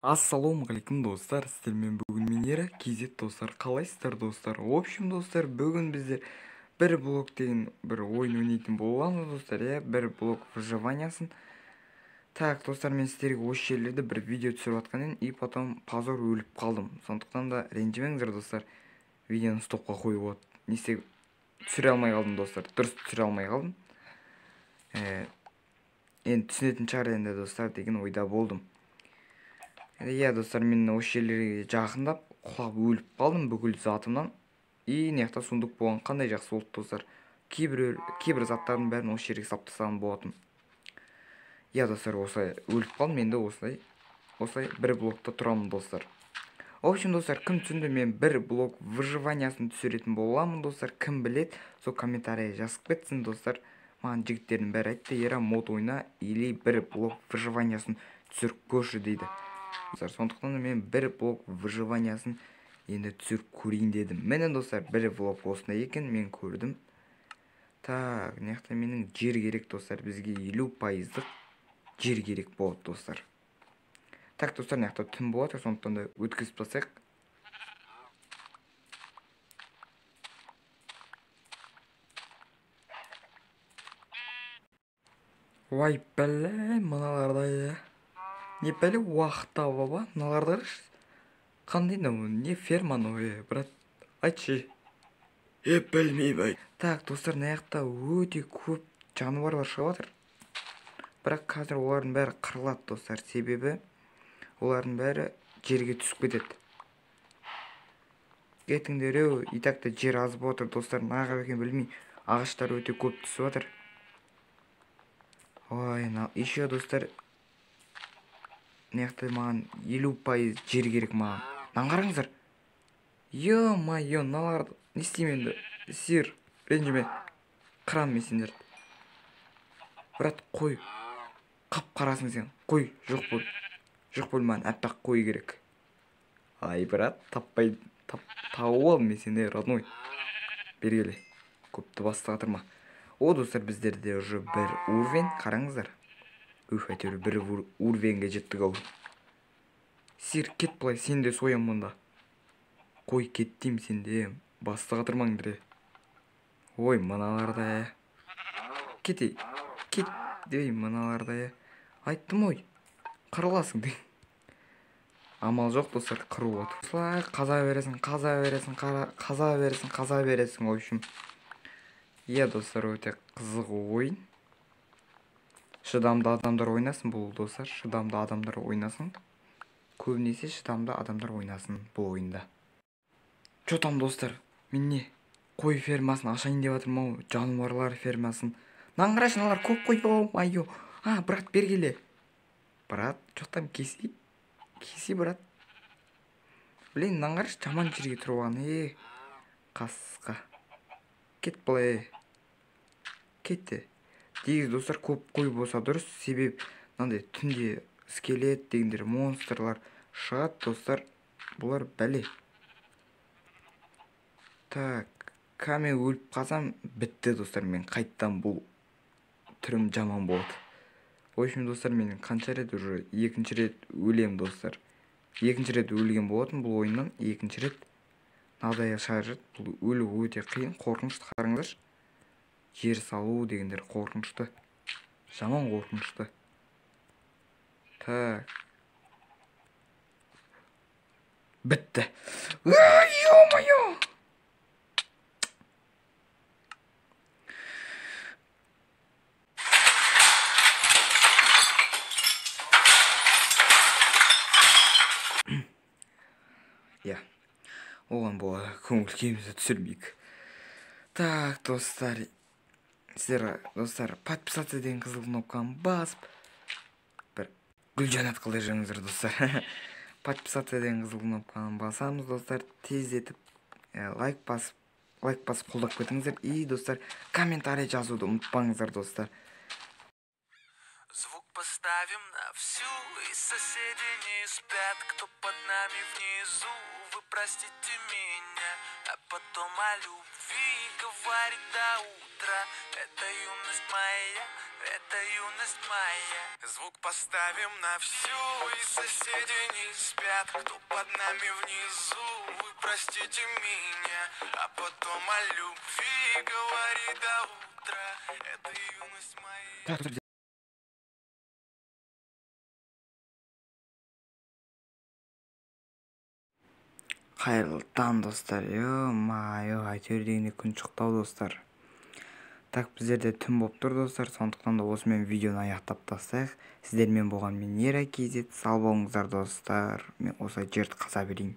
Ассалаумағалейкум достар, сіздермен бүгін Минера KZ достар, қалайсыздар достар? В общем достар, бүгін біздер бір блок деген бір ойын ойнайтын боламыз достар, бір блок выживаниясын. Так, достар, мен сіздерге осы жерлерде бір видео түсіріп жатқан едім, и потом позор өліп қалдым. Сондықтан да ренжімеңіздер достар, видеоны стопқа қойып от. Несе түсіре алмай қалдым достар, дұрыс түсіре алмай қалдым. Енді түсінетін шығар енді достар деген ойда болдым. Иә достар, мен осы жерлерге жақындап құлап өліп қалдым бүкіл затымнан. И неқта сундук болған қандай жақсы болды достар. Кейбір заттардың бәрін осы жерге салып тастаған болатын. Иә достар, осылай өліп қалдым, енді осылай бір блокта тұрамын достар. В общем достар, кім түсінді, мен бір блок выживаниясын түсіретін боламын достар. Кім білет, сол комментария жазып кетсін достар. Маған жігіттердің бәрі айтты, Ера мод ойна или бір блок выживаниясын түсіріп көрші дейді. Сондықтан мен бір блок выживаниясын енді түсіріп көрейін дедім. Міне достар, бір блок осындай екен, мен көрдім. Так, неқта менің жер керек достар, бізге 50% жер керек болады достар. Так достар, неқта түн болады, сондықтан да өткізіп тастайық. Ой, бәле, мыналарда не бәле уақытта баба, мыналарда қандай не ферманы, брат, айтшы. Білмеймін. Так достар, мынаяқта өте көп жануарлар шығып жатыр. Бірақ қазір олардың бәрі қырылады достар, себебі олардың бәрі жерге түсіп кетеді. Кетіңдер, и так та жер азып отыр достар, неғып екен білмей, ағаштар өте көп түсіп жатыр. Ой, еще достар, неқта маған 50% жер керек маған. Қараңыздар. Ё-майо, мыналарды не істеймін енді? Сир, ренжіме. Қырам мен сендерді. Брат, қой. Қап-қарасың сен. Қой, жоқ бол, маған әппақ қой керек. Ай, брат, тауып ал мен сені, родной. Бергеле. Көпті басты қатырма. О, достар, біздерде уже бір уровень, қараңыздар. Әйтеуір бір уровеньге жеттік ау. Сир, кет былай, сен де соям мұнда. Қой, кеттім сенде, басты қатырмаңдыр. Ой, мыналарда. Кет дей, мыналарда. Айттым ой, қырыласың дей. Амал жоқ достар, қыру от. Осылай қаза бересің, в общем. Иә достар, өте қызық ойын. Шыдамды адамдар ойнасын бұл достар, шыдамды адамдар ойнасын. Көбінесе шыдамды адамдар ойнасын бұл ойында. Чотам достар, мен не? Қой фермасын ашайын деп жатырмау, жануарлар фермасын. Қарашы, аналар көп қой бау, айо. Брат, бергеле. Брат, чотам кеси, брат. Блин, қарашы, жаман жерге тұрған, қасқа. Кет былай. Кетті. Дегіз достар, көп қой болса дұрыс, себеп мынандай түнде скелет дегендер монстрлар шығады достар. Бұлар бәле. Так, кәме өліп қалсам бітті достар, мен қайттан бұл түрім жаман болды. В общем достар, мен қанша рет уже екінші рет өлем достар. Екінші рет өлген болатын бұл ойыннан, екінші рет надая шаржет. Бұл өлу өте қиын, қорқынышты, қараңыздар. Жер салу дегендер қорқынышты, жаман қорқынышты. Так, бітті. Ё-моё! Оған бола көңіл күйімізді түсірмейік. Так достар, сіздер достар подписаться деген қызыл кнопканы басып бір гүлжанат қылдай жүріңіздер достар. Подписаться деген қызыл кнопканы басамыз достар, тездетіп лайк басып қолдап кетіңіздер. И достар, комментарий жазуды ұмытпаңыздар достар. Звук поставим на всю, и соседи не спят, кто под нами внизу. Вы простите меня, а потом о любви говорит до утра. Это юность моя, это юность моя. Звук поставим на всю, и соседи не спят, кто под нами внизу. Вы простите меня, а потом о любви говорит до утра. Это юность моя. Қайырлы таң достар. Әйтеуір дегенде күн шықты достар. Так, біздерде түн болып тұр достар. Сондықтан да осымен видеоны аяқтап тастайық. Сіздермен болған мен Нера KZ. Сау болыңыздар достар. Мен осылай жерді қаза берейін.